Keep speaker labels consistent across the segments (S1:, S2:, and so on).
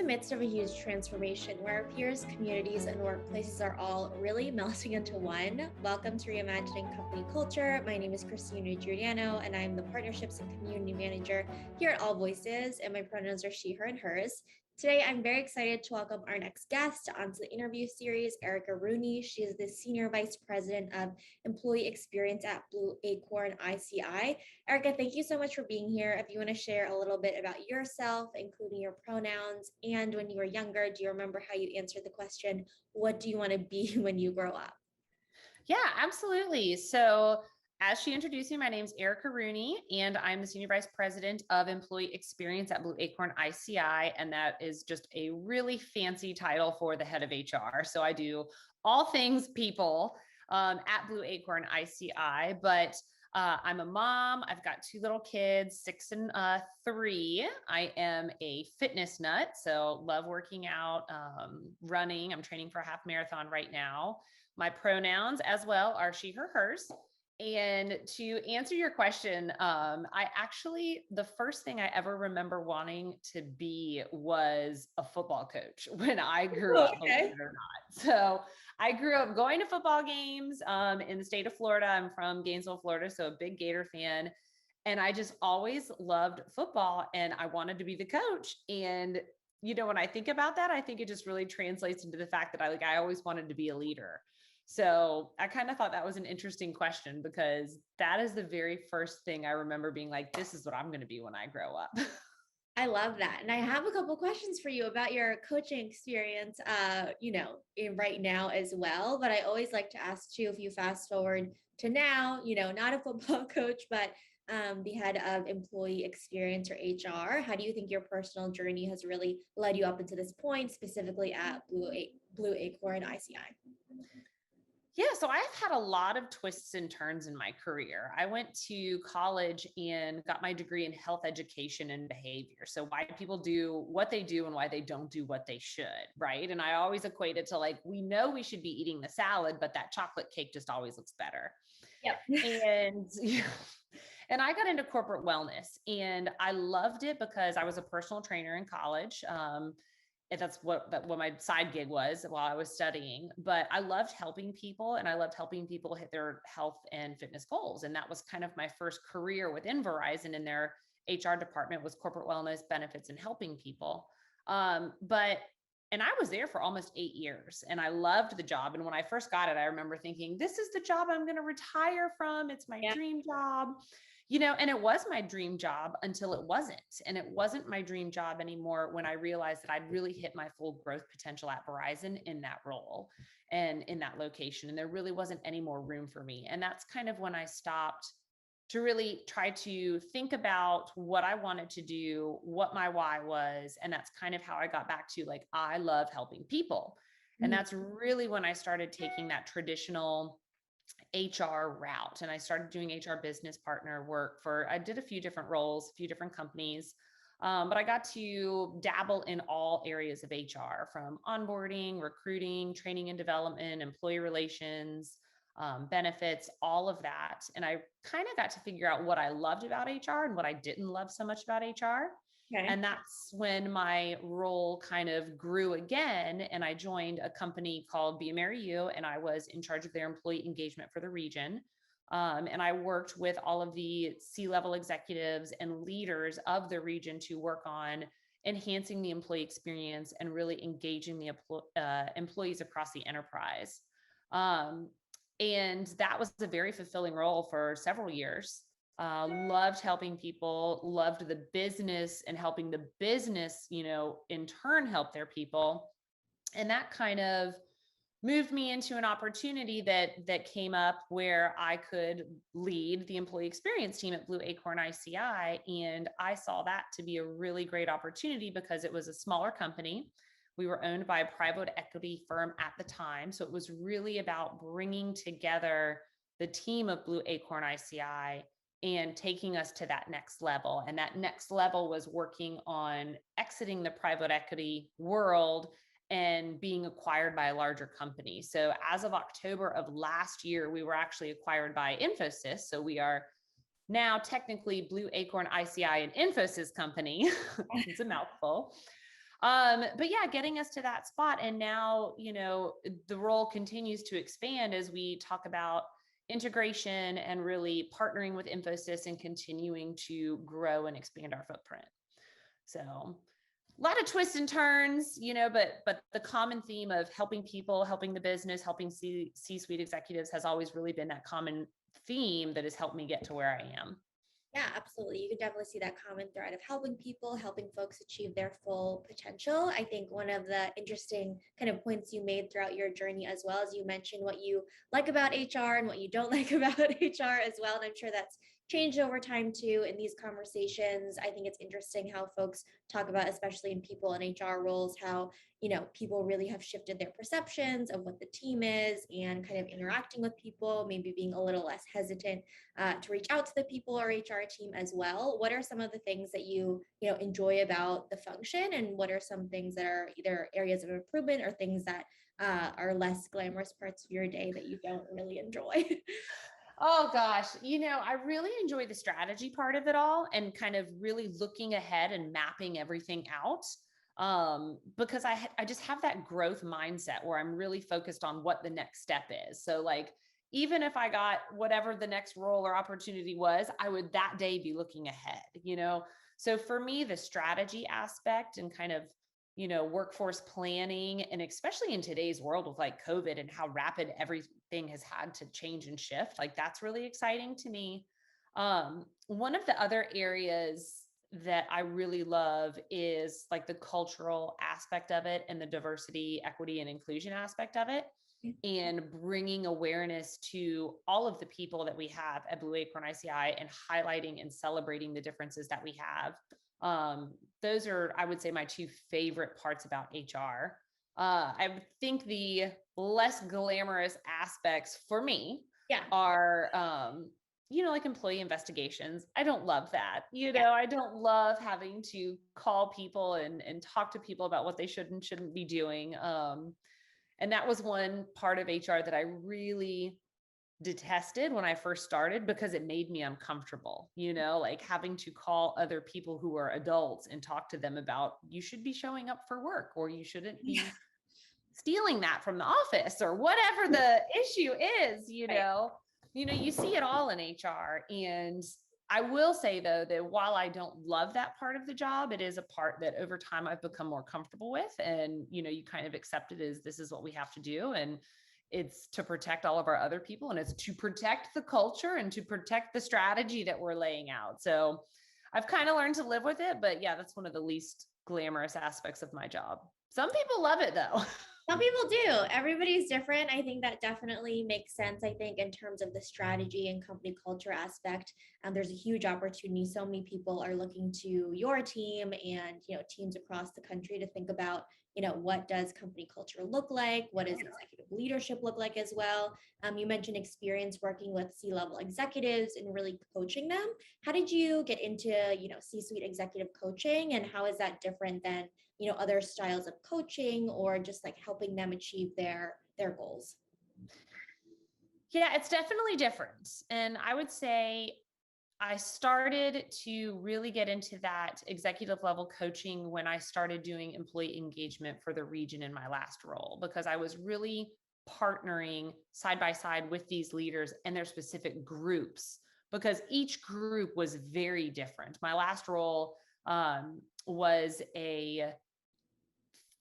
S1: midst of a huge transformation where our peers, communities, and workplaces are all really melting into one. Welcome to Reimagining Company Culture. My name is Christina Giuliano, and I'm the Partnerships and Community Manager here at AllVoices, and my pronouns are she, her, and hers. Today, I'm very excited to welcome our next guest onto the interview series, Erica Rooney. She is the Senior Vice President of Employee Experience at Blue Acorn iCi. Erica, thank you so much for being here. If you want to share a little bit about yourself, including your pronouns, and when you were younger, do you remember how you answered the question, what do you want to be when you grow up?
S2: Yeah, absolutely. So as she introduced me, my name is Erica Rooney, and I'm the Senior Vice President of Employee Experience at Blue Acorn iCi. And that is just a really fancy title for the head of HR. So I do all things people at Blue Acorn iCi, but I'm a mom. I've got two little kids, 6 and 3. I am a fitness nut, so love working out, running. I'm training for a half marathon right now. My pronouns as well are she, her, hers. And to answer your question, the first thing I ever remember wanting to be was a football coach when I grew up, believe it or not. So I grew up going to football games in the state of Florida. I'm from Gainesville, Florida, so a big Gator fan. And I just always loved football and I wanted to be the coach. And, when I think about that, I think it just really translates into the fact that I always wanted to be a leader. So I kind of thought that was an interesting question because that is the very first thing I remember being like, this is what I'm going to be when I grow up.
S1: I love that. And I have a couple questions for you about your coaching experience, right now as well. But I always like to ask too, if you fast forward to now, not a football coach, but the head of employee experience or HR, how do you think your personal journey has really led you up into this point, specifically at Blue Acorn iCi?
S2: Yeah, so I've had a lot of twists and turns in my career. I went to college and got my degree in health education and behavior. So why people do what they do and why they don't do what they should, right? And I always equate it to we know we should be eating the salad, but that chocolate cake just always looks better.
S1: Yep.
S2: And and I got into corporate wellness and I loved it because I was a personal trainer in college. And that's what my side gig was while I was studying. But I loved helping people and I loved helping people hit their health and fitness goals. And that was kind of my first career within Verizon in their HR department was corporate wellness, benefits, and helping people. And I was there for almost 8 years and I loved the job. And when I first got it, I remember thinking, this is the job I'm going to retire from. It's my dream job. And it was my dream job until it wasn't. And it wasn't my dream job anymore when I realized that I'd really hit my full growth potential at Verizon in that role and in that location. And there really wasn't any more room for me. And that's kind of when I stopped to really try to think about what I wanted to do, what my why was. And that's kind of how I got back to I love helping people. And that's really when I started taking that traditional HR route. And I started doing HR business partner work I did a few different roles, a few different companies. But I got to dabble in all areas of HR from onboarding, recruiting, training and development, employee relations, benefits, all of that. And I kind of got to figure out what I loved about HR and what I didn't love so much about HR.
S1: Okay.
S2: And that's when my role kind of grew again. And I joined a company called Be a Mary You, and I was in charge of their employee engagement for the region. And I worked with all of the C-level executives and leaders of the region to work on enhancing the employee experience and really engaging the employees across the enterprise. And that was a very fulfilling role for several years. Loved helping people, loved the business and helping the business, in turn help their people. And that kind of moved me into an opportunity that came up where I could lead the employee experience team at Blue Acorn iCi. And I saw that to be a really great opportunity because it was a smaller company. We were owned by a private equity firm at the time. So it was really about bringing together the team of Blue Acorn iCi and taking us to that next level. And that next level was working on exiting the private equity world and being acquired by a larger company. So as of October of last year, we were actually acquired by Infosys. So we are now technically Blue Acorn iCi, an Infosys company. It's a mouthful. But yeah, getting us to that spot. And now, the role continues to expand as we talk about integration and really partnering with Infosys and continuing to grow and expand our footprint. So a lot of twists and turns, but the common theme of helping people, helping the business, helping C-suite executives has always really been that common theme that has helped me get to where I am.
S1: Yeah, absolutely. You can definitely see that common thread of helping people, helping folks achieve their full potential. I think one of the interesting kind of points you made throughout your journey as well as you mentioned what you like about HR and what you don't like about HR as well. And I'm sure that's changed over time too in these conversations. I think it's interesting how folks talk about, especially in people in HR roles, how people really have shifted their perceptions of what the team is and kind of interacting with people, maybe being a little less hesitant to reach out to the people or HR team as well. What are some of the things that you enjoy about the function, and what are some things that are either areas of improvement or things that are less glamorous parts of your day that you don't really enjoy?
S2: Oh gosh, I really enjoy the strategy part of it all and kind of really looking ahead and mapping everything out. Because I just have that growth mindset where I'm really focused on what the next step is. So like, even if I got whatever the next role or opportunity was, I would that day be looking ahead. So for me, the strategy aspect and kind of, workforce planning, and especially in today's world with like COVID and how rapid everything has had to change and shift, like that's really exciting to me. One of the other areas that I really love is like the cultural aspect of it and the diversity, equity, and inclusion aspect of it, and bringing awareness to all of the people that we have at Blue Acorn iCi and highlighting and celebrating the differences that we have. Those are, I would say, my two favorite parts about HR. I think the less glamorous aspects for me are, like employee investigations. I don't love that. I don't love having to call people and talk to people about what they should and shouldn't be doing. And that was one part of HR that I really detested when I first started because it made me uncomfortable, like having to call other people who are adults and talk to them about you should be showing up for work or you shouldn't be stealing that from the office or whatever the issue is, you see it all in HR. And I will say though, that while I don't love that part of the job, it is a part that over time I've become more comfortable with. And, you kind of accept it as this is what we have to do. And it's to protect all of our other people, and it's to protect the culture and to protect the strategy that we're laying out. So I've kind of learned to live with it, but yeah, that's one of the least glamorous aspects of my job. Some people love it though.
S1: Some people do. Everybody's different. I think that definitely makes sense. I think in terms of the strategy and company culture aspect, there's a huge opportunity. So many people are looking to your team and teams across the country to think about what does company culture look like? What does executive leadership look like as well? You mentioned experience working with C-level executives and really coaching them. How did you get into C-suite executive coaching, and how is that different than other styles of coaching or just like helping them achieve their goals?
S2: Yeah, it's definitely different. And I would say I started to really get into that executive level coaching when I started doing employee engagement for the region in my last role, because I was really partnering side by side with these leaders and their specific groups, because each group was very different. My last role was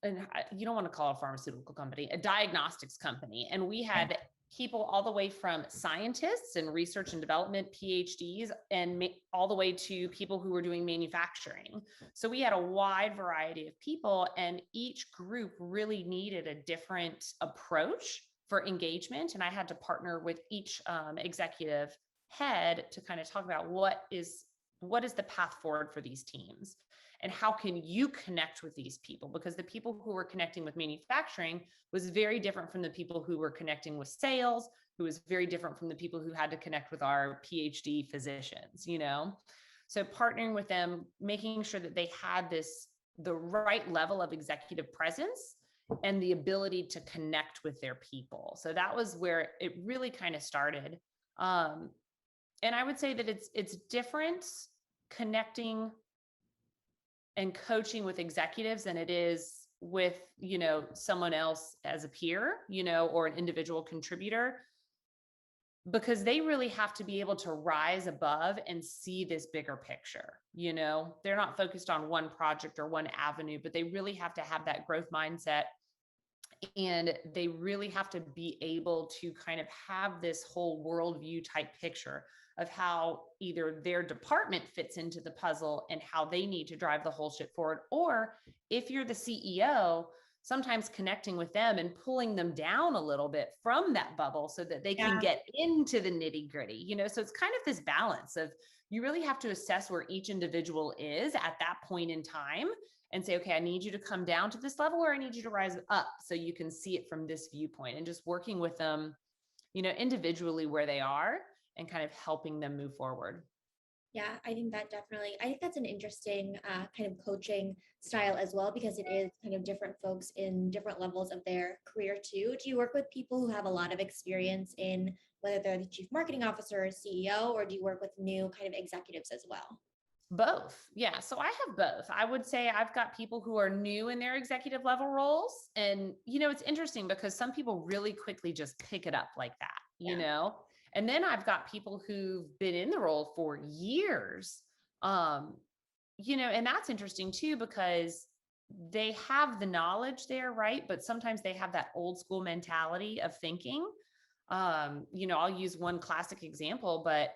S2: and you don't want to call it a pharmaceutical company, a diagnostics company. And we had people all the way from scientists and research and development, PhDs, and all the way to people who were doing manufacturing. So we had a wide variety of people, and each group really needed a different approach for engagement. And I had to partner with each executive head to kind of talk about what is the path forward for these teams. And how can you connect with these people? Because the people who were connecting with manufacturing was very different from the people who were connecting with sales, who was very different from the people who had to connect with our PhD physicians, So partnering with them, making sure that they had the right level of executive presence and the ability to connect with their people. So that was where it really kind of started. And I would say that it's different connecting and coaching with executives than it is with, someone else as a peer, or an individual contributor, because they really have to be able to rise above and see this bigger picture. They're not focused on one project or one avenue, but they really have to have that growth mindset. And they really have to be able to kind of have this whole worldview type picture of how either their department fits into the puzzle and how they need to drive the whole shit forward. Or if you're the CEO, sometimes connecting with them and pulling them down a little bit from that bubble so that they can get into the nitty gritty, so it's kind of this balance of, you really have to assess where each individual is at that point in time and say, okay, I need you to come down to this level, or I need you to rise up so you can see it from this viewpoint, and just working with them, individually where they are and kind of helping them move forward.
S1: Yeah, I think that's an interesting kind of coaching style as well, because it is kind of different folks in different levels of their career too. Do you work with people who have a lot of experience in whether they're the chief marketing officer or CEO, or do you work with new kind of executives as well?
S2: Both. Yeah. So I have both. I would say I've got people who are new in their executive level roles. And, it's interesting because some people really quickly just pick it up like that, and then I've got people who've been in the role for years. And that's interesting too, because they have the knowledge there, right? But sometimes they have that old school mentality of thinking. I'll use one classic example, but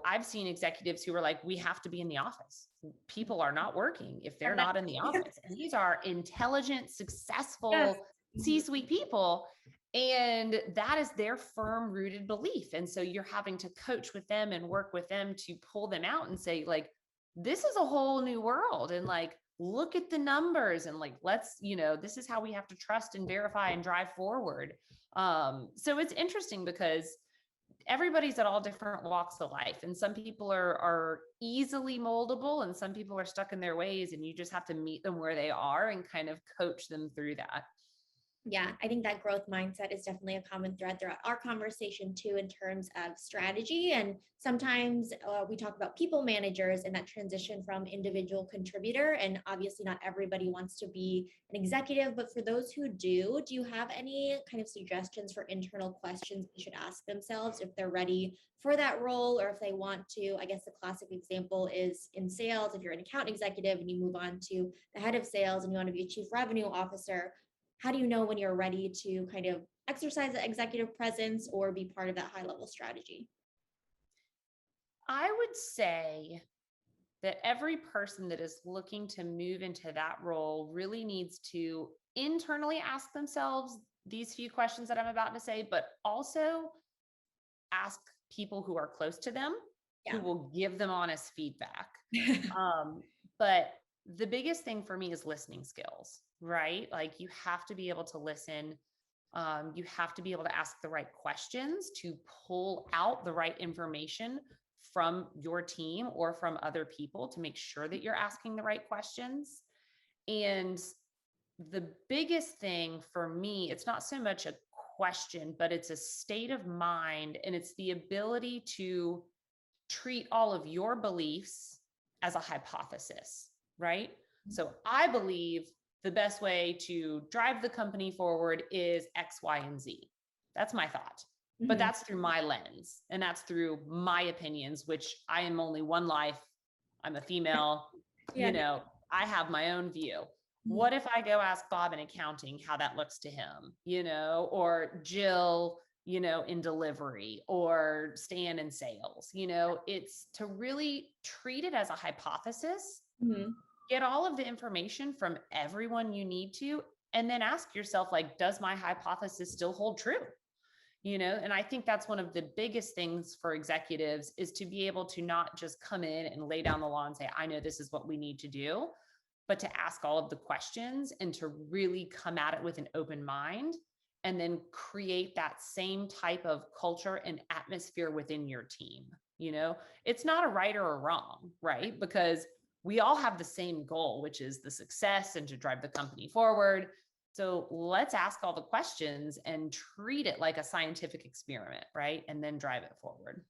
S2: I've seen executives who are like, we have to be in the office. People are not working if they're not in the office. And these are intelligent, successful C-suite people. And that is their firm rooted belief. And so you're having to coach with them and work with them to pull them out and say, like, this is a whole new world. And like, look at the numbers and like, let's, this is how we have to trust and verify and drive forward. So it's interesting because everybody's at all different walks of life, and some people are easily moldable and some people are stuck in their ways, and you just have to meet them where they are and kind of coach them through that.
S1: Yeah, I think that growth mindset is definitely a common thread throughout our conversation too, in terms of strategy. And sometimes we talk about people managers and that transition from individual contributor. And obviously, not everybody wants to be an executive, but for those who do you have any kind of suggestions for internal questions they should ask themselves if they're ready for that role, or if they want to? I guess the classic example is in sales. If you're an account executive and you move on to the head of sales and you want to be a chief revenue officer, how do you know when you're ready to kind of exercise the executive presence or be part of that high level strategy?
S2: I would say that every person that is looking to move into that role really needs to internally ask themselves these few questions that I'm about to say, but also ask people who are close to them, who will give them honest feedback. But the biggest thing for me is listening skills, right? Like, you have to be able to listen. You have to be able to ask the right questions to pull out the right information from your team or from other people to make sure that you're asking the right questions. And the biggest thing for me, it's not so much a question, but it's a state of mind, and it's the ability to treat all of your beliefs as a hypothesis, right? So I believe the best way to drive the company forward is X, Y, and Z. That's my thought. But that's through my lens, and that's through my opinions, which I am only one life. I'm a female, I have my own view. What if I go ask Bob in accounting how that looks to him, or Jill, in delivery, or Stan in sales? It's to really treat it as a hypothesis, get all of the information from everyone you need to, and then ask yourself, like, does my hypothesis still hold true? And I think that's one of the biggest things for executives, is to be able to not just come in and lay down the law and say, I know this is what we need to do, but to ask all of the questions and to really come at it with an open mind, and then create that same type of culture and atmosphere within your team. It's not a right or a wrong, right? Because we all have the same goal, which is the success and to drive the company forward. So let's ask all the questions and treat it like a scientific experiment, right? And then drive it forward.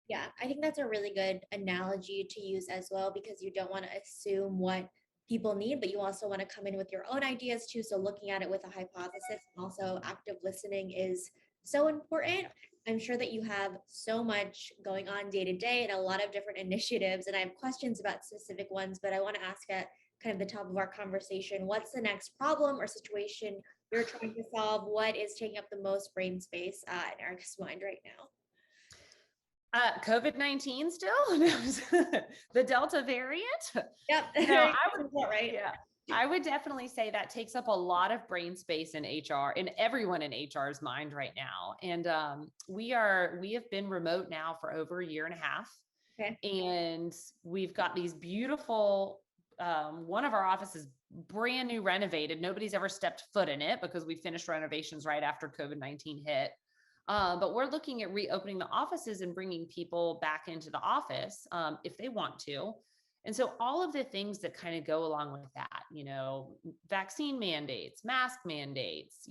S1: Yeah, I think that's a really good analogy to use as well, because you don't want to assume what people need, but you also want to come in with your own ideas too. So looking at it with a hypothesis and also active listening is so important. I'm sure that you have so much going on day to day and a lot of different initiatives, and I have questions about specific ones, but I want to ask at kind of the top of our conversation, what's the next problem or situation you're trying to solve? What is taking up the most brain space in Erica's mind right now?
S2: COVID-19 still? The Delta variant?
S1: Yep,
S2: No,
S1: there you
S2: I would,
S1: go, right?
S2: yeah, I would definitely say that takes up a lot of brain space in HR, in everyone in HR's mind right now. And we have been remote now for over a year and a half.
S1: Okay.
S2: And we've got these beautiful, one of our offices brand new renovated. Nobody's ever stepped foot in it because we finished renovations right after COVID-19 hit. But we're looking at reopening the offices and bringing people back into the office if they want to. And so all of the things that kind of go along with that, vaccine mandates, mask mandates,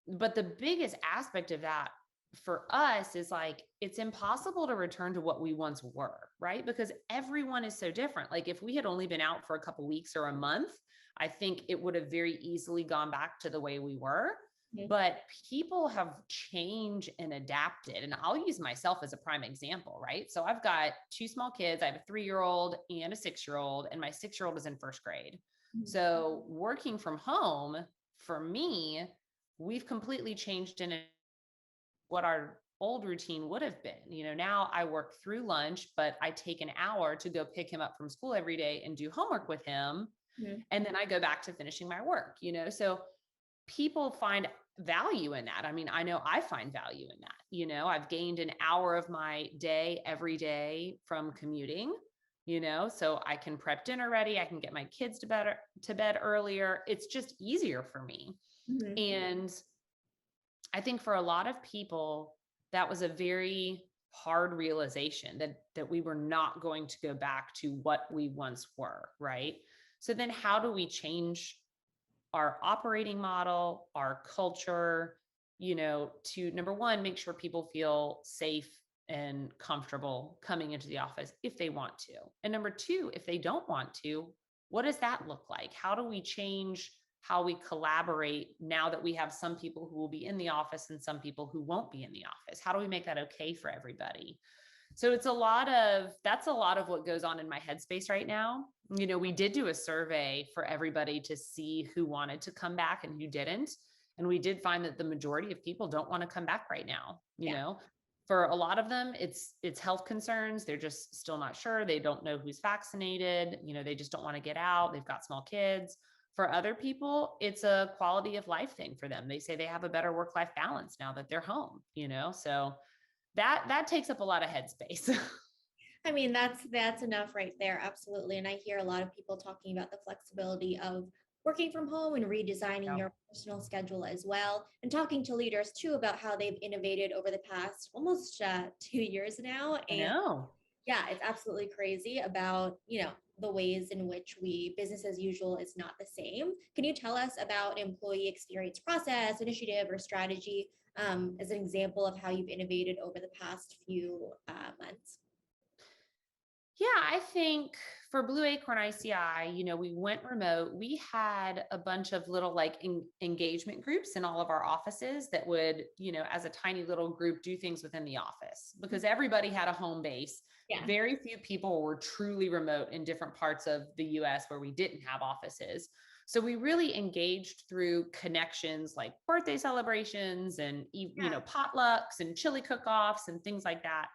S2: but the biggest aspect of that for us is like, it's impossible to return to what we once were, right? Because everyone is so different. Like if we had only been out for a couple weeks or a month, I think it would have very easily gone back to the way we were.
S1: Mhm.
S2: But people have changed and adapted. And I'll use myself as a prime example, right? So I've got two small kids. I have a 3-year-old and a 6-year-old, and my 6-year-old is in first grade.
S1: Mhm.
S2: So working from home for me, we've completely changed in what our old routine would have been. Now I work through lunch, but I take an hour to go pick him up from school every day and do homework with him.
S1: Mhm.
S2: And then I go back to finishing my work, so people find value in that. I mean, I know I find value in that. I've gained an hour of my day every day from commuting, so I can prep dinner ready. I can get my kids to bed earlier. It's just easier for me.
S1: Mhm.
S2: And I think for a lot of people, that was a very hard realization that we were not going to go back to what we once were, right? So then how do we change our operating model, our culture, to number one, make sure people feel safe and comfortable coming into the office if they want to. And number two, if they don't want to, what does that look like? How do we change how we collaborate now that we have some people who will be in the office and some people who won't be in the office? How do we make that okay for everybody? So that's a lot of what goes on in my headspace right now. We did do a survey for everybody to see who wanted to come back and who didn't. And we did find that the majority of people don't want to come back right now.
S1: Yeah.
S2: For a lot of them, it's health concerns. They're just still not sure. They don't know who's vaccinated. They just don't want to get out. They've got small kids. For other people, it's a quality of life thing for them. They say they have a better work-life balance now that they're home, so that takes up a lot of headspace.
S1: I mean, that's enough right there. Absolutely. And I hear a lot of people talking about the flexibility of working from home and redesigning
S2: Yeah.
S1: your personal schedule as well. And talking to leaders too about how they've innovated over the past almost 2 years now.
S2: I
S1: And
S2: know.
S1: yeah, it's absolutely crazy about, the ways in which business as usual is not the same. Can you tell us about an employee experience process, initiative, or strategy as an example of how you've innovated over the past few months?
S2: Yeah, I think for Blue Acorn iCi, we went remote. We had a bunch of little like engagement groups in all of our offices that would, as a tiny little group, do things within the office because everybody had a home base.
S1: Yeah.
S2: Very few people were truly remote in different parts of the US where we didn't have offices. So we really engaged through connections like birthday celebrations and,
S1: Yeah.
S2: potlucks and chili cook-offs and things like that.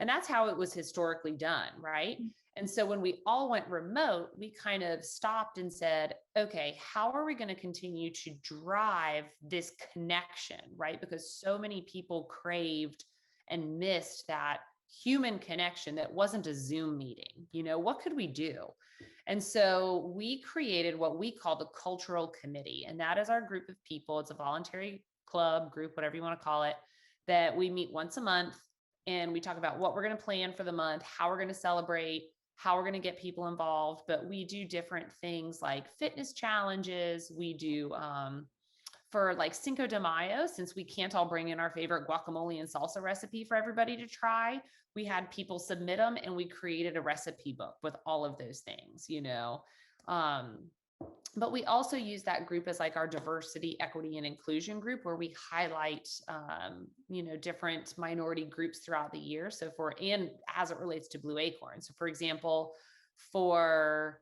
S2: And that's how it was historically done, right? And so when we all went remote, we kind of stopped and said, okay, how are we going to continue to drive this connection, right? Because so many people craved and missed that human connection that wasn't a Zoom meeting. What could we do? And so we created what we call the cultural committee. And that is our group of people. It's a voluntary club, group, whatever you want to call it, that we meet once a month and we talk about what we're going to plan for the month, how we're going to celebrate, how we're going to get people involved. But we do different things like fitness challenges. We do for like Cinco de Mayo, since we can't all bring in our favorite guacamole and salsa recipe for everybody to try, we had people submit them and we created a recipe book with all of those things, Um, but we also use that group as like our diversity, equity, and inclusion group, where we highlight, different minority groups throughout the year. And as it relates to Blue Acorn. So for example, for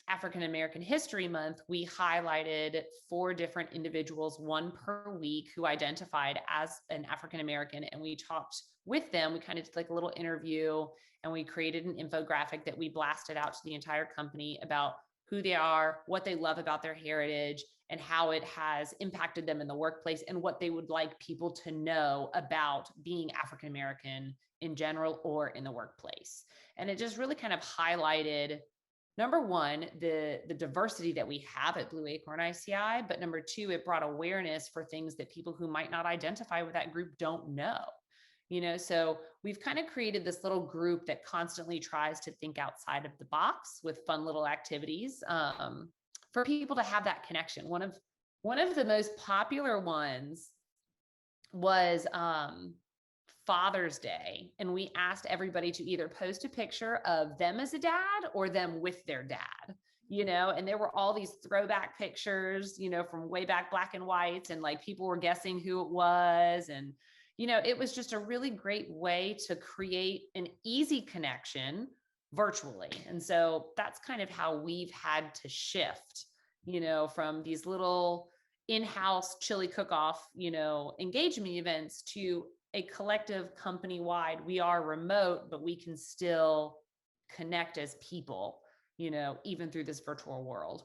S2: African American History Month, we highlighted 4 different individuals, 1 per week, who identified as an African American. And we talked with them. We kind of did like a little interview, and we created an infographic that we blasted out to the entire company about who they are, what they love about their heritage, and how it has impacted them in the workplace, and what they would like people to know about being African American in general or in the workplace. And it just really kind of highlighted, number one, the diversity that we have at Blue Acorn iCi, but number 2, it brought awareness for things that people who might not identify with that group don't know. So we've kind of created this little group that constantly tries to think outside of the box with fun little activities, for people to have that connection. One of the most popular ones was Father's Day, and we asked everybody to either post a picture of them as a dad or them with their dad. And there were all these throwback pictures, from way back, black and whites, and like people were guessing who it was. And it was just a really great way to create an easy connection virtually. And so that's kind of how we've had to shift, from these little in-house chili cook-off, engagement events to a collective company-wide. We are remote, but we can still connect as people, even through this virtual world.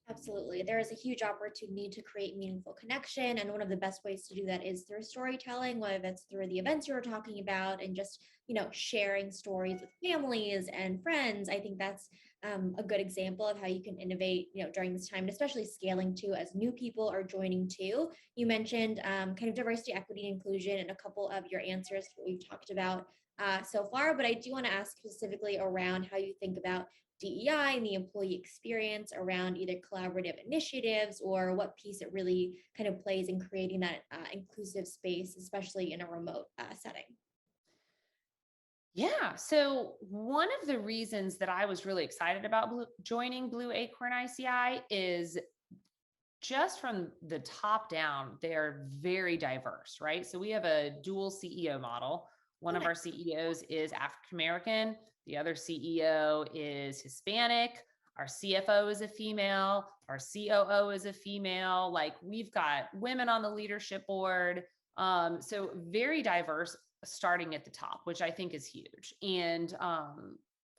S1: Absolutely. There is a huge opportunity to create meaningful connection. And one of the best ways to do that is through storytelling, whether that's through the events you were talking about and just, sharing stories with families and friends. I think that's a good example of how you can innovate, during this time, and especially scaling too, as new people are joining too. You mentioned kind of diversity, equity, and inclusion in a couple of your answers that we've talked about so far, but I do want to ask specifically around how you think about DEI and the employee experience around either collaborative initiatives or what piece it really kind of plays in creating that inclusive space, especially in a remote setting.
S2: Yeah. So one of the reasons that I was really excited about joining Blue Acorn iCi is just from the top down, they're very diverse, right? So we have a dual CEO model. One of our CEOs is African American. The other CEO is Hispanic. Our CFO is a female. Our COO is a female. Like, we've got women on the leadership board. So very diverse, starting at the top, which I think is huge. And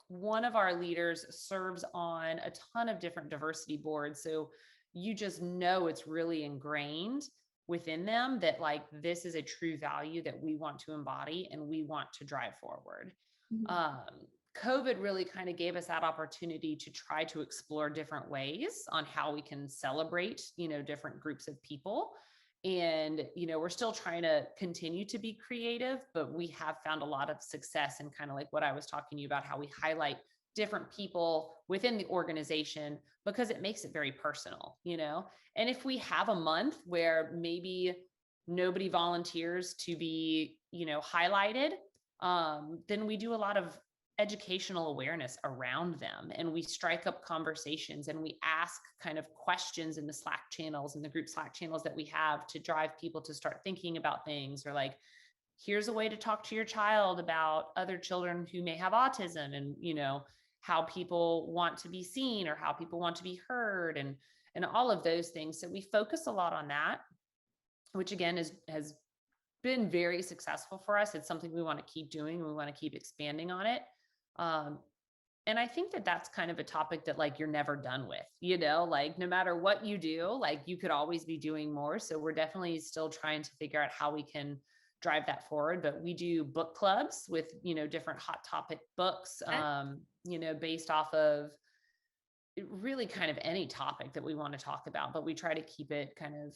S2: one of our leaders serves on a ton of different diversity boards. So you just know it's really ingrained within them that like this is a true value that we want to embody and we want to drive forward. COVID really kind of gave us that opportunity to try to explore different ways on how we can celebrate, different groups of people. And, we're still trying to continue to be creative, but we have found a lot of success in kind of like what I was talking to you about, how we highlight different people within the organization because it makes it very personal, And if we have a month where maybe nobody volunteers to be, highlighted, then we do a lot of educational awareness around them, and we strike up conversations and we ask kind of questions in the Slack channels and the group Slack channels that we have to drive people to start thinking about things, or like, here's a way to talk to your child about other children who may have autism, and how people want to be seen or how people want to be heard, and all of those things. So we focus a lot on that, which again has been very successful for us. It's something we want to keep doing. We want to keep expanding on it. And I think that that's kind of a topic that like you're never done with, like no matter what you do, like you could always be doing more. So we're definitely still trying to figure out how we can drive that forward. But we do book clubs with, different hot topic books, based off of really kind of any topic that we want to talk about, but we try to keep it kind of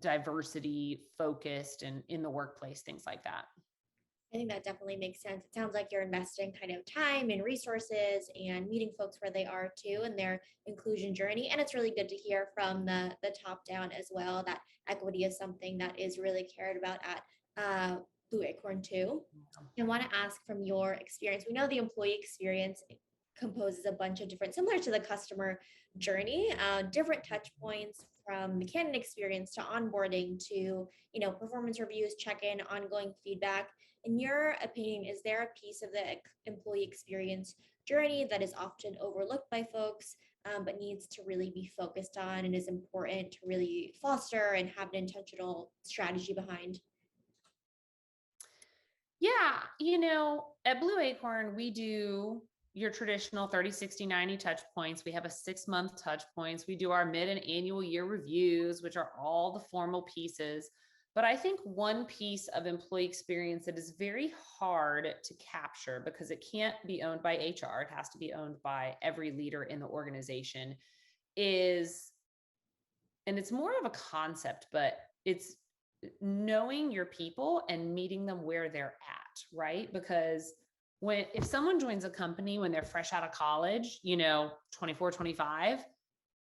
S2: diversity focused and in the workplace, things like that.
S1: I think that definitely makes sense. It sounds like you're investing kind of time and resources and meeting folks where they are too in their inclusion journey. And it's really good to hear from the top down as well that equity is something that is really cared about at Blue Acorn too. I want to ask from your experience. We know the employee experience composes a bunch of different, similar to the customer journey, different touch points from the candidate experience to onboarding to performance reviews, check-in, ongoing feedback. In your opinion, is there a piece of the employee experience journey that is often overlooked by folks, but needs to really be focused on and is important to really foster and have an intentional strategy behind?
S2: Yeah, at Blue Acorn, we do your traditional 30, 60, 90 touch points. We have a 6-month touch points. We do our mid and annual year reviews, which are all the formal pieces. But I think one piece of employee experience that is very hard to capture because it can't be owned by HR, it has to be owned by every leader in the organization, is, and it's more of a concept, but it's knowing your people and meeting them where they're at, right? Because if someone joins a company when they're fresh out of college, 24, 25,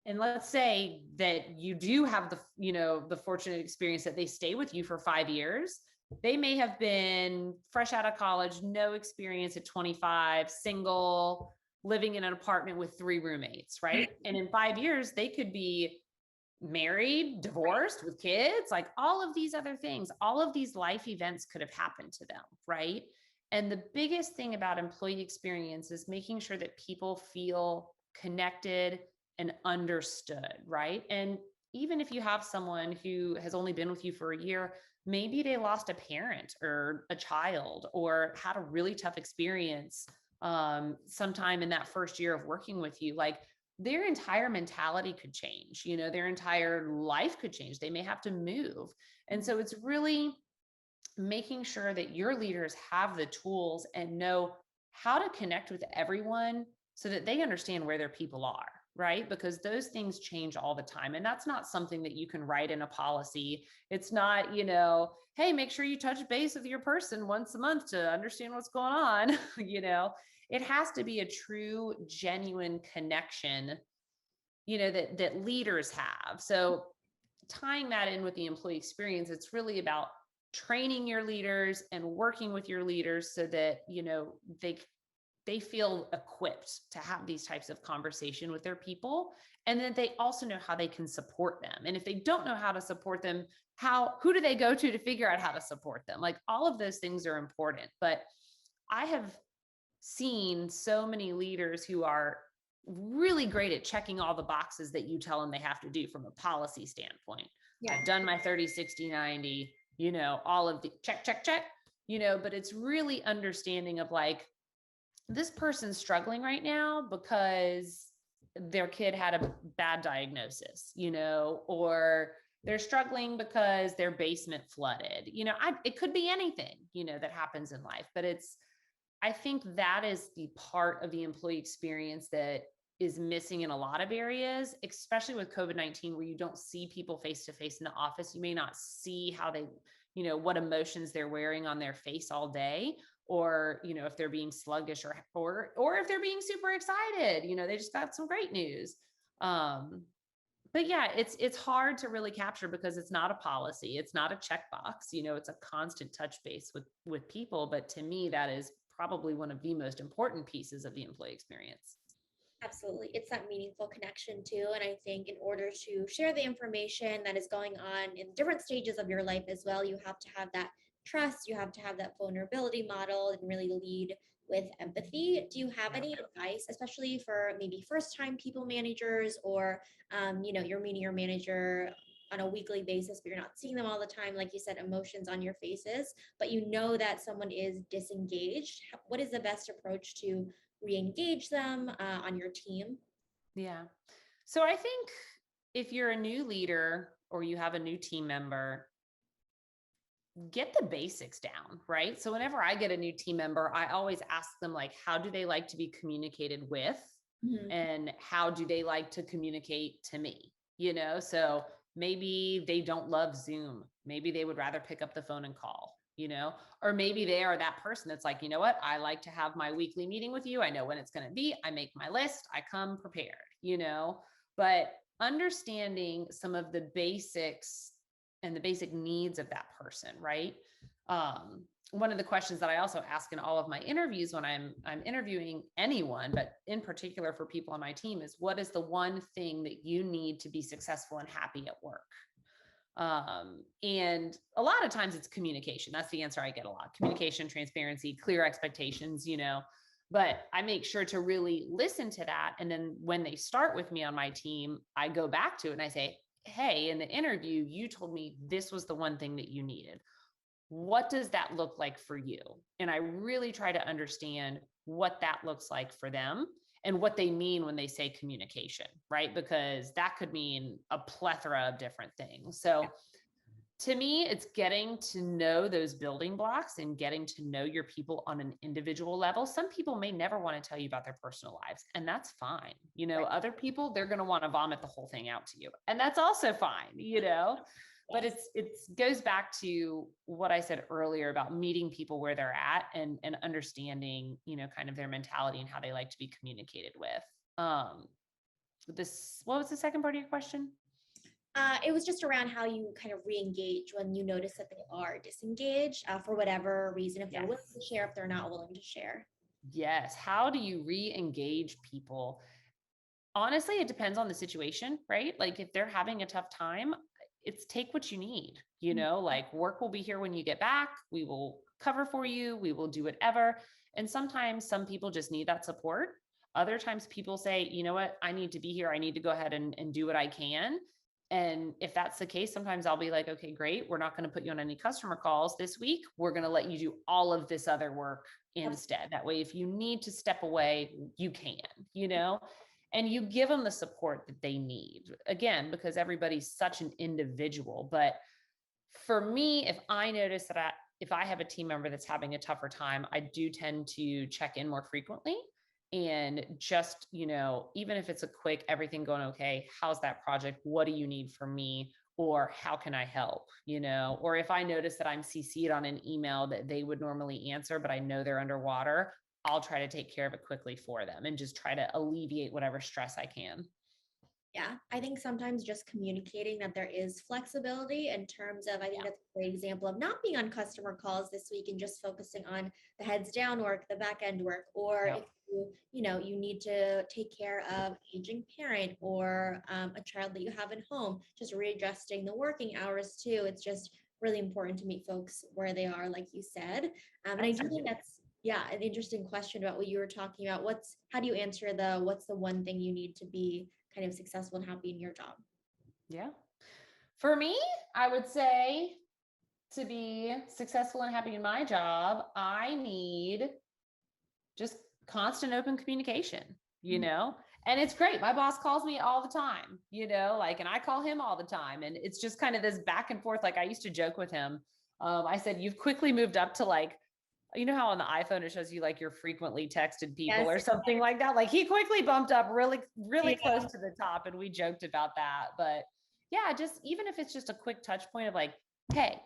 S2: and let's say that you do have the fortunate experience that they stay with you for 5 years, they may have been fresh out of college, no experience at 25, single, living in an apartment with 3 roommates, right? And in 5 years, they could be married, divorced, with kids, like all of these other things, all of these life events could have happened to them, right? And the biggest thing about employee experience is making sure that people feel connected and understood, right? And even if you have someone who has only been with you for a year, maybe they lost a parent or a child or had a really tough experience sometime in that first year of working with you, like their entire mentality could change, their entire life could change. They may have to move. And so it's really making sure that your leaders have the tools and know how to connect with everyone so that they understand where their people are, right? Because those things change all the time. And that's not something that you can write in a policy. It's not, hey, make sure you touch base with your person once a month to understand what's going on. It has to be a true, genuine connection, that leaders have. So tying that in with the employee experience, it's really about training your leaders and working with your leaders so that, they feel equipped to have these types of conversation with their people. And then they also know how they can support them. And if they don't know how to support them, who do they go to figure out how to support them? Like all of those things are important. But I have seen so many leaders who are really great at checking all the boxes that you tell them they have to do from a policy standpoint. Yeah. I've done my 30, 60, 90, all of the check, but it's really understanding of like, this person's struggling right now because their kid had a bad diagnosis, or they're struggling because their basement flooded. It could be anything, that happens in life, but I think that is the part of the employee experience that is missing in a lot of areas, especially with COVID-19, where you don't see people face to face in the office. You may not see how they, what emotions they're wearing on their face all day, or, if they're being sluggish or if they're being super excited, they just got some great news. But yeah, it's hard to really capture because it's not a policy. It's not a checkbox, it's a constant touch base with people. But to me, that is probably one of the most important pieces of the employee experience.
S1: Absolutely. It's that meaningful connection too. And I think in order to share the information that is going on in different stages of your life as well, you have to have that trust, you have to have that vulnerability model and really lead with empathy. Do you have any advice, especially for maybe first-time people managers, or you're meeting your manager on a weekly basis, but you're not seeing them all the time, like you said, emotions on your faces, but you know that someone is disengaged? What is the best approach to re-engage them on your team?
S2: Yeah. So I think if you're a new leader or you have a new team member, get the basics down, right? So whenever I get a new team member, I always ask them, like, how do they like to be communicated with? Mm-hmm. And how do they like to communicate to me? So maybe they don't love Zoom. Maybe they would rather pick up the phone and call. or maybe they are that person that's like, you know what, I like to have my weekly meeting with you. I know when it's going to be, I make my list, I come prepared, but understanding some of the basics and the basic needs of that person, right? One of the questions that I also ask in all of my interviews when I'm interviewing anyone, but in particular for people on my team, is what is the one thing that you need to be successful and happy at work? And a lot of times it's communication. That's the answer I get a lot. Communication, transparency, clear expectations, but I make sure to really listen to that. And then when they start with me on my team, I go back to it and I say, hey, in the interview, you told me this was the one thing that you needed. What does that look like for you? And I really try to understand what that looks like for them and what they mean when they say communication, right? Because that could mean a plethora of different things. So to me, it's getting to know those building blocks and getting to know your people on an individual level. Some people may never want to tell you about their personal lives, and that's fine. Other people, they're going to want to vomit the whole thing out to you, and that's also fine. But it goes back to what I said earlier about meeting people where they're at and understanding, kind of their mentality and how they like to be communicated with. What was the second part of your question?
S1: It was just around how you kind of re-engage when you notice that they are disengaged for whatever reason, if they're willing to share, if they're not willing to share.
S2: Yes. How do you re-engage people? Honestly, it depends on the situation, right? Like if they're having a tough time, it's take what you need, like work will be here when you get back. We will cover for you. We will do whatever. And sometimes some people just need that support. Other times people say, you know what, I need to be here. I need to go ahead and do what I can. And if that's the case, sometimes I'll be like, okay, great. We're not going to put you on any customer calls this week. We're going to let you do all of this other work instead. That way, if you need to step away, you can, and you give them the support that they need. Again, because everybody's such an individual. But for me, if I notice that if I have a team member that's having a tougher time, I do tend to check in more frequently. And just, even if it's a quick, everything going okay, how's that project? What do you need from me? Or how can I help? Or if I notice that I'm CC'd on an email that they would normally answer, but I know they're underwater, I'll try to take care of it quickly for them and just try to alleviate whatever stress I can.
S1: Yeah, I think sometimes just communicating that there is flexibility in terms of, I think that's a great example of not being on customer calls this week and just focusing on the heads down work, the back end work, or if you need to take care of an aging parent or a child that you have at home, just readjusting the working hours too. It's just really important to meet folks where they are, like you said. And I do think that's an interesting question about what you were talking about. How do you answer what's the one thing you need to be kind of successful and happy in your job?
S2: Yeah. For me, I would say to be successful and happy in my job, I need just constant open communication, and it's great. My boss calls me all the time, and I call him all the time. And it's just kind of this back and forth. Like I used to joke with him. I said, you've quickly moved up to like, how on the iPhone, it shows you like your frequently texted people or something like that. Like he quickly bumped up really, really close to the top. And we joked about that. But yeah, just even if it's just a quick touch point of like, hey,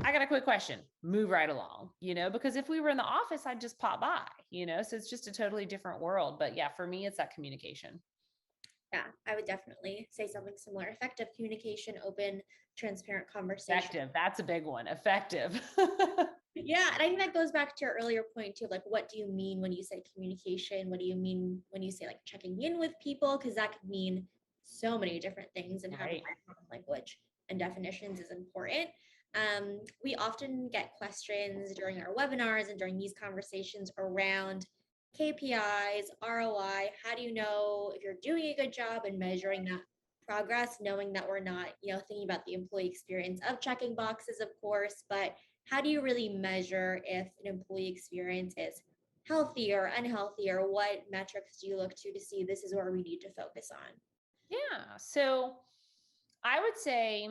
S2: I got a quick question, move right along, because if we were in the office, I'd just pop by, so it's just a totally different world. But yeah, for me, it's that communication.
S1: Yeah, I would definitely say something similar. Effective communication, open, transparent conversation.
S2: Effective. That's a big one. Effective.
S1: Yeah. And I think that goes back to your earlier point too. Like, what do you mean when you say communication? What do you mean when you say like checking in with people? Because that could mean so many different things, and having language and definitions is important. We often get questions during our webinars and during these conversations around KPIs, ROI. How do you know if you're doing a good job and measuring that progress, knowing that we're not, thinking about the employee experience of checking boxes, of course, but how do you really measure if an employee experience is healthy or unhealthy, or what metrics do you look to see this is where we need to focus on?
S2: Yeah. So I would say,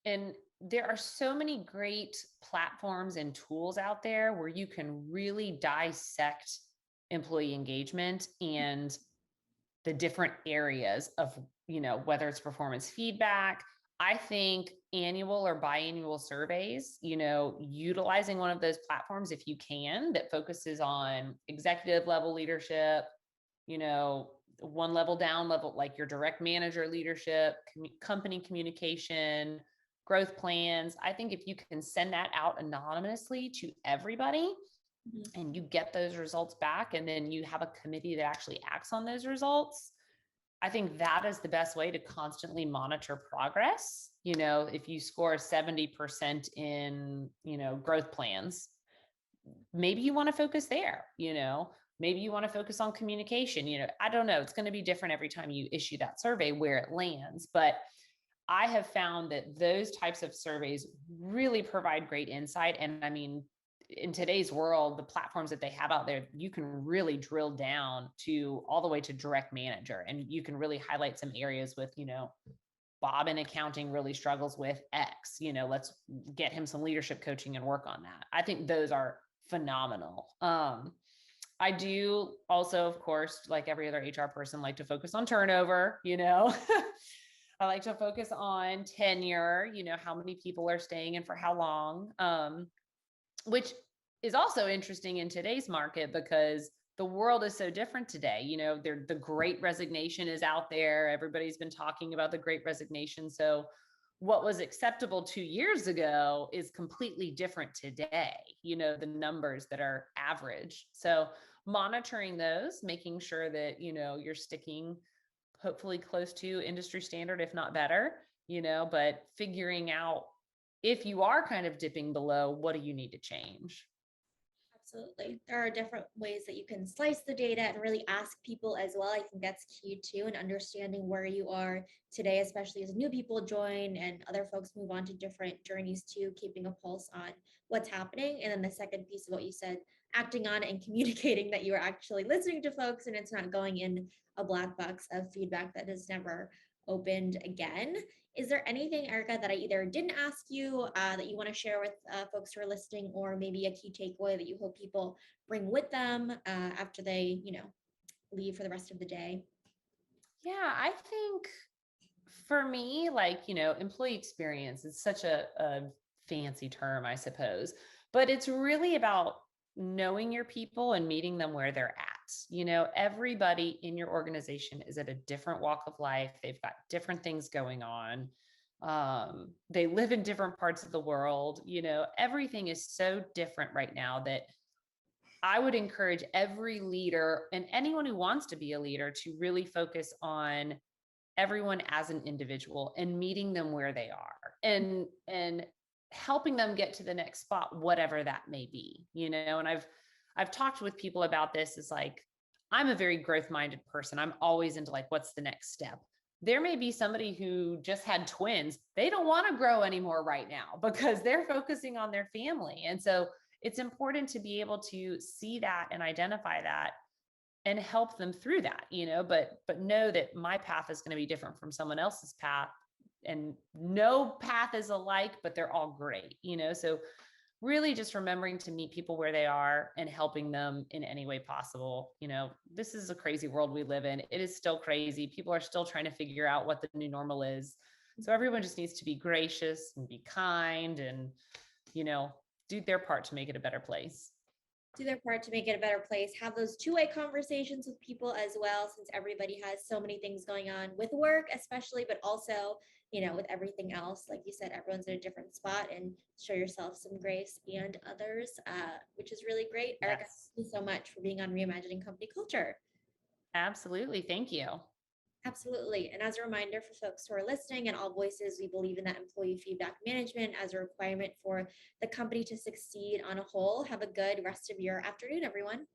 S2: and there are so many great platforms and tools out there where you can really dissect employee engagement and the different areas of, whether it's performance feedback. I think annual or biannual surveys, utilizing one of those platforms if you can, that focuses on executive level leadership, one level down level, like your direct manager leadership, company communication, growth plans. I think if you can send that out anonymously to everybody, and you get those results back, and then you have a committee that actually acts on those results, I think that is the best way to constantly monitor progress. If you score 70% in, growth plans, maybe you want to focus there, maybe you want to focus on communication. I don't know. It's going to be different every time you issue that survey where it lands. But I have found that those types of surveys really provide great insight. And I mean, in today's world, the platforms that they have out there, you can really drill down to all the way to direct manager. And you can really highlight some areas with, Bob in accounting really struggles with X, let's get him some leadership coaching and work on that. I think those are phenomenal. I do also, of course, like every other HR person, like to focus on turnover, I like to focus on tenure, how many people are staying and for how long, which is also interesting in today's market because the world is so different today. The great resignation is out there. Everybody's been talking about the great resignation. So what was acceptable 2 years ago is completely different today, the numbers that are average. So monitoring those, making sure that, you're sticking hopefully close to industry standard, if not better, but figuring out if you are kind of dipping below, what do you need to change?
S1: Absolutely. There are different ways that you can slice the data and really ask people as well. I think that's key too, and understanding where you are today, especially as new people join and other folks move on to different journeys too, keeping a pulse on what's happening. And then the second piece of what you said, acting on it and communicating that you are actually listening to folks and it's not going in a black box of feedback that is never opened again. Is there anything, Erica, that I either didn't ask you that you want to share with folks who are listening, or maybe a key takeaway that you hope people bring with them after they, leave for the rest of the day?
S2: Yeah, I think for me, employee experience is such a fancy term, I suppose, but it's really about knowing your people and meeting them where they're at. Everybody in your organization is at a different walk of life. They've got different things going on. They live in different parts of the world. Everything is so different right now that I would encourage every leader and anyone who wants to be a leader to really focus on everyone as an individual and meeting them where they are and helping them get to the next spot, whatever that may be, and I've talked with people about this. Is like, I'm a very growth-minded person. I'm always into like, what's the next step? There may be somebody who just had twins. They don't want to grow anymore right now because they're focusing on their family. And so it's important to be able to see that and identify that and help them through that, but know that my path is going to be different from someone else's path, and no path is alike, but they're all great, so really just remembering to meet people where they are and helping them in any way possible. This is a crazy world we live in. It is still crazy. People are still trying to figure out what the new normal is. So everyone just needs to be gracious and be kind and, do their part to make it a better place.
S1: Do their part to make it a better place, have those two-way conversations with people as well, since everybody has so many things going on with work, especially, but also, with everything else. Like you said, everyone's in a different spot, and show yourself some grace and others, which is really great.
S2: Yes.
S1: Erica, thank you so much for being on Reimagining Company Culture.
S2: Absolutely. Thank you.
S1: Absolutely. And as a reminder for folks who are listening, at AllVoices, we believe in that employee feedback management as a requirement for the company to succeed on a whole. Have a good rest of your afternoon, everyone.